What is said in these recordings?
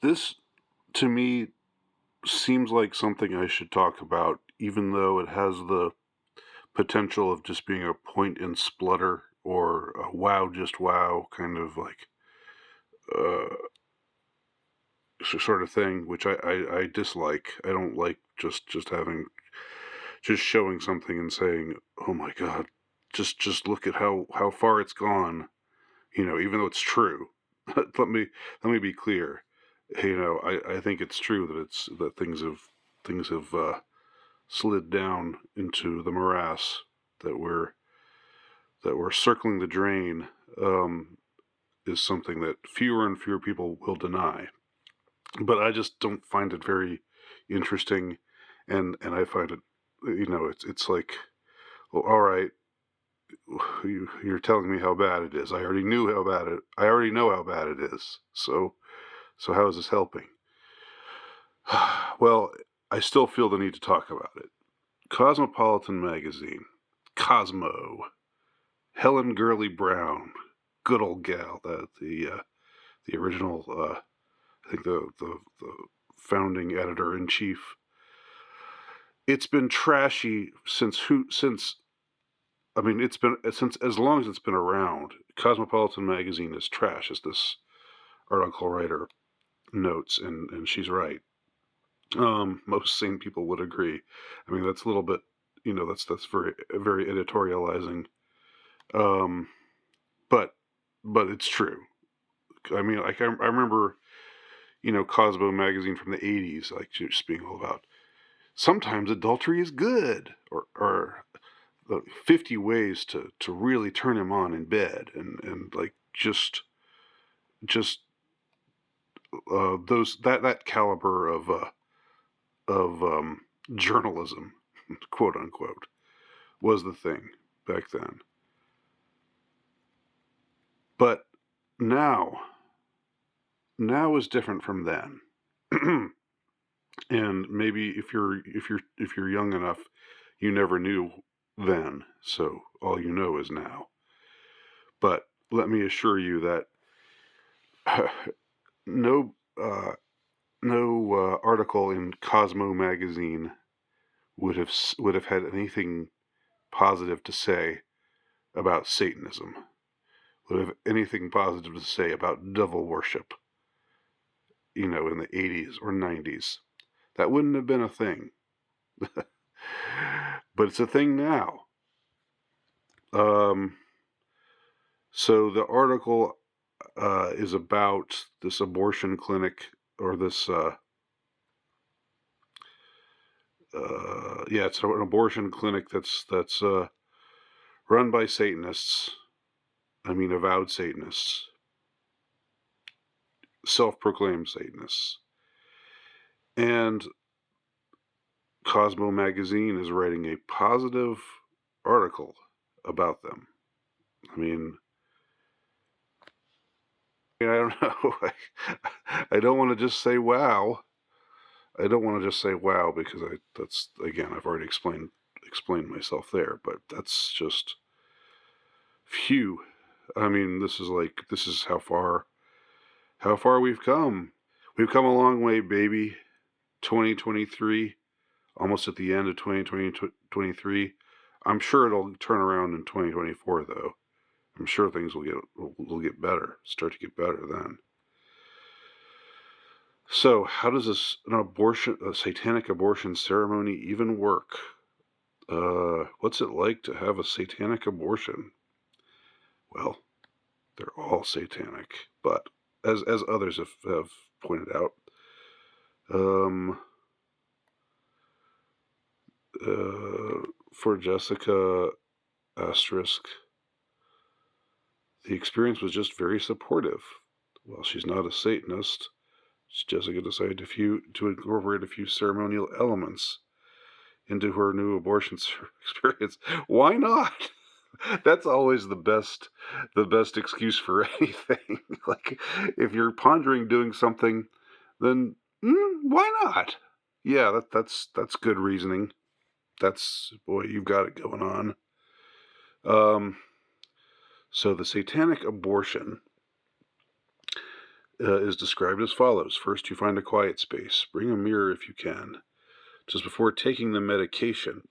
This, to me, seems like something I should talk about, even though it has the potential of just being a point and splutter or a wow, just wow kind of like uh, sort of thing, which I dislike. I don't like just showing something and saying, "Oh my God, just look at how far it's gone." Even though it's true. Let me be clear. I think it's true that things have slid down into the morass that we're circling the drain. Is something that fewer and fewer people will deny. But I just don't find it very interesting, and I find it, it's like, well, all right, you're telling me how bad it is. I already know how bad it is. So how is this helping? Well, I still feel the need to talk about it. Cosmopolitan magazine, Cosmo, Helen Gurley Brown, good old gal, the original, I think the founding editor in chief. It's been trashy since I mean, it's been since as long as it's been around. Cosmopolitan magazine is trash, as this article writer notes, and she's right. Most sane people would agree. I mean, that's a little bit, that's very editorializing. Um, but it's true. I mean, like I remember, Cosmo magazine from the '80s, like just being all about sometimes adultery is good, or 50 ways to really turn him on in bed, and like just those that caliber of journalism, quote unquote, was the thing back then. But now is different from then. And maybe if you're young enough, you never knew then, so all you know is now. But let me assure you that no article in Cosmo magazine would have had anything positive to say about Satanism, would have anything positive to say about devil worship, in the 80s or 90s. That wouldn't have been a thing. But it's a thing now. So the article is about this abortion clinic, or this, it's an abortion clinic that's run by Satanists. I mean, avowed Satanists, self-proclaimed Satanists. And Cosmo magazine is writing a positive article about them. I mean, I don't know. I don't want to just say wow. I don't want to just say wow, because that's, again, I've already explained myself there, but that's just phew. I mean, this is how far we've come. We've come a long way, baby. 2023, almost at the end of 2023. I'm sure it'll turn around in 2024, though. I'm sure things will get better, start to get better then. So, how does a satanic abortion ceremony even work? What's it like to have a satanic abortion? Well, they're all satanic, but as others have pointed out, for Jessica asterisk, the experience was just very supportive. While she's not a Satanist, Jessica decided to incorporate a few ceremonial elements into her new abortion experience. Why not? That's always the best excuse for anything. Like, if you're pondering doing something, then why not? Yeah, that's good reasoning. Boy, you've got it going on. So the satanic abortion is described as follows. First, you find a quiet space. Bring a mirror if you can. Just before taking the medication,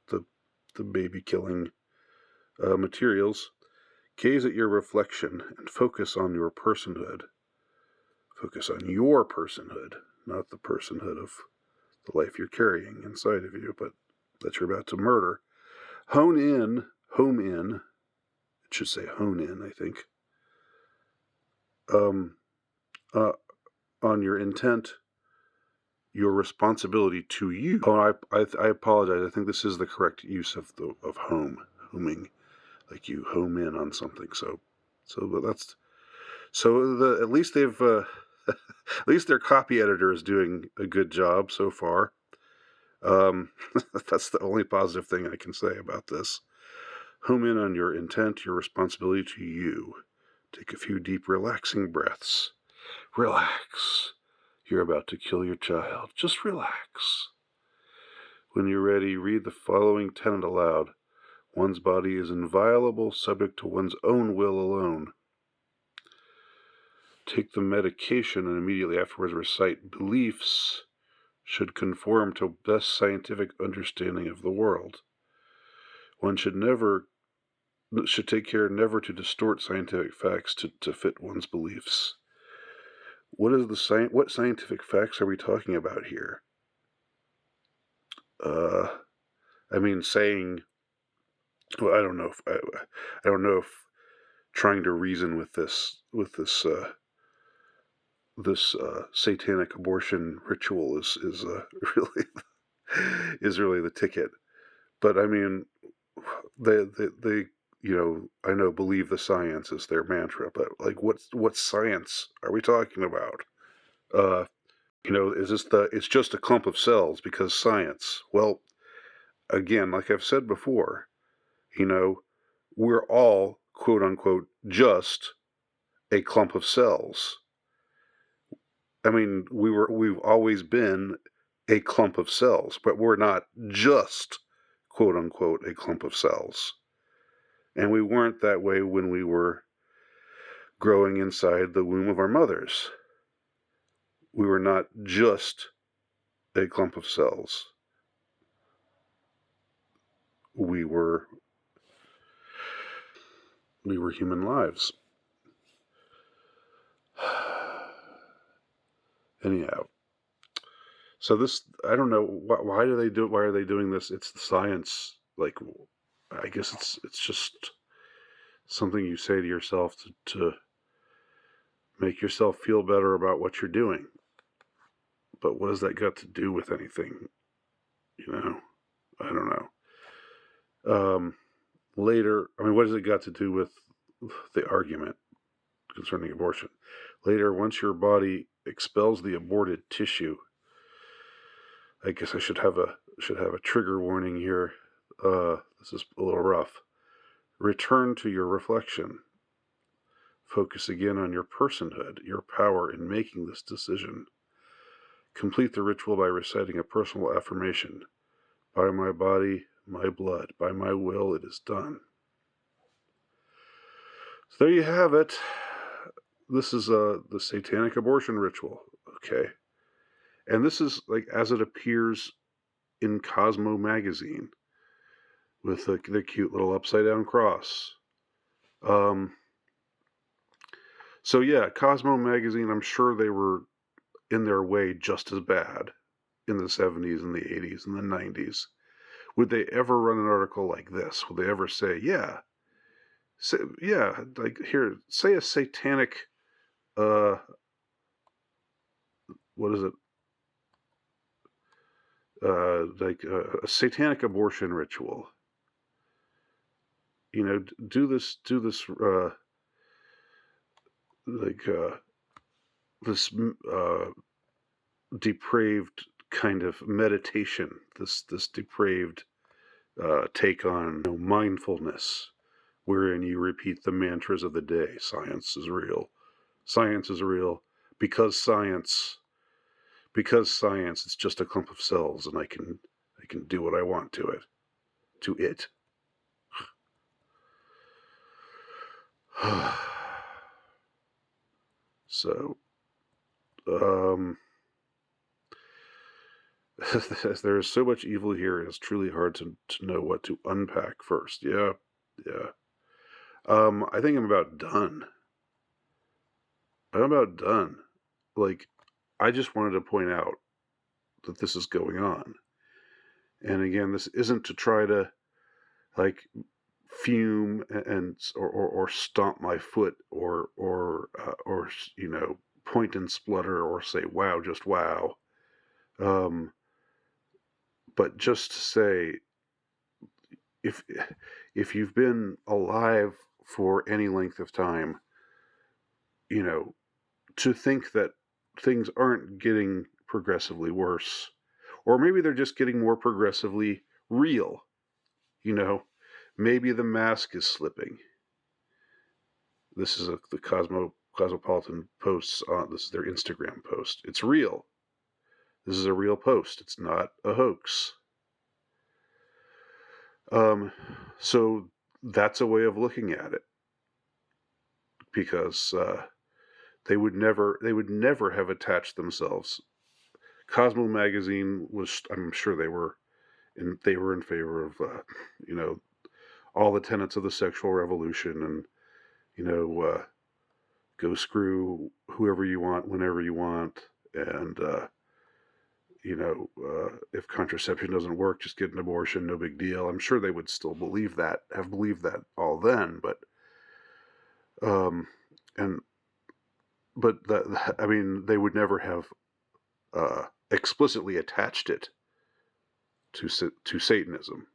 the baby-killing materials, gaze at your reflection and focus on your personhood. Focus on your personhood, not the personhood of the life you're carrying inside of you, but that you're about to murder. Home in, it should say hone in, I think, on your intent, your responsibility to you. Oh, I apologize. I think this is the correct use of homing, like you home in on something. At least they've at least their copy editor is doing a good job so far. That's the only positive thing I can say about this. Home in on your intent, your responsibility to you. Take a few deep, relaxing breaths. Relax. You're about to kill your child. Just relax. When you're ready, read the following tenet aloud. One's body is inviolable, subject to one's own will alone. Take the medication and immediately afterwards recite beliefs should conform to best scientific understanding of the world. One should take care never to distort scientific facts to fit one's beliefs. What scientific facts are we talking about here? Saying, well, I don't know if trying to reason with this satanic abortion ritual is really really the ticket. But I mean, they I know believe the science is their mantra, but like what science are we talking about? Is this it's just a clump of cells because science? Well, again, like I've said before, we're all, quote unquote, just a clump of cells. I mean, we've always been a clump of cells, but we're not just, quote unquote, a clump of cells. And we weren't that way when we were growing inside the womb of our mothers. We were not just a clump of cells. We were human lives. Anyhow, so this, I don't know, why do they do it? Why are they doing this? It's the science. Like, I guess it's just something you say to yourself to make yourself feel better about what you're doing. But what has that got to do with anything? I don't know. Later, what has it got to do with the argument concerning abortion? Later, once your body expels the aborted tissue, I guess I should have a trigger warning here. This is a little rough. Return to your reflection. Focus again on your personhood, your power in making this decision. Complete the ritual by reciting a personal affirmation. By my body, my blood, by my will, it is done. So there you have it. This is the satanic abortion ritual. Okay. And this is like as it appears in Cosmo magazine with the cute little upside down cross. So yeah, Cosmo magazine, I'm sure they were in their way just as bad in the 70s and the 80s and the 90s. Would they ever run an article like this? Would they ever say, like here, say a satanic, what is it? A satanic abortion ritual. Do this, this depraved kind of meditation, this depraved take on mindfulness, wherein you repeat the mantras of the day. Science is real. Science is real because science. It's just a clump of cells, and I can do what I want to it. So, there's so much evil here, it's truly hard to know what to unpack first. Yeah, yeah. I think I'm about done. I'm about done. Like, I just wanted to point out that this is going on. And again, this isn't to try to, like, fume or stomp my foot or point and splutter or say wow, just wow. But just to say, if you've been alive for any length of time, to think that things aren't getting progressively worse, or maybe they're just getting more progressively real. Maybe the mask is slipping. This is the Cosmopolitan posts on this is their Instagram post. It's real. This is a real post. It's not a hoax. So that's a way of looking at it, because they would never have attached themselves. Cosmo magazine was, I'm sure they were in favor of all the tenets of the sexual revolution, and go screw whoever you want whenever you want, and if contraception doesn't work, just get an abortion, no big deal. I'm sure they would still have believed that all then, but and but that, I mean, they would never have explicitly attached it to Satanism.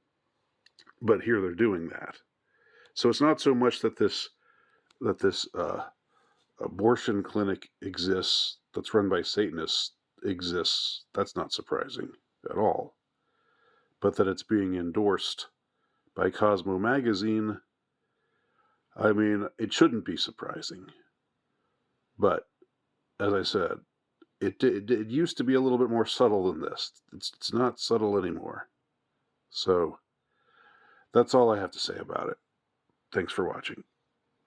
But here they're doing that. So it's not so much that this abortion clinic exists that's run by Satanists exists. That's not surprising at all. But that it's being endorsed by Cosmo magazine, I mean, it shouldn't be surprising. But as I said, it used to be a little bit more subtle than this. It's not subtle anymore. So that's all I have to say about it. Thanks for watching.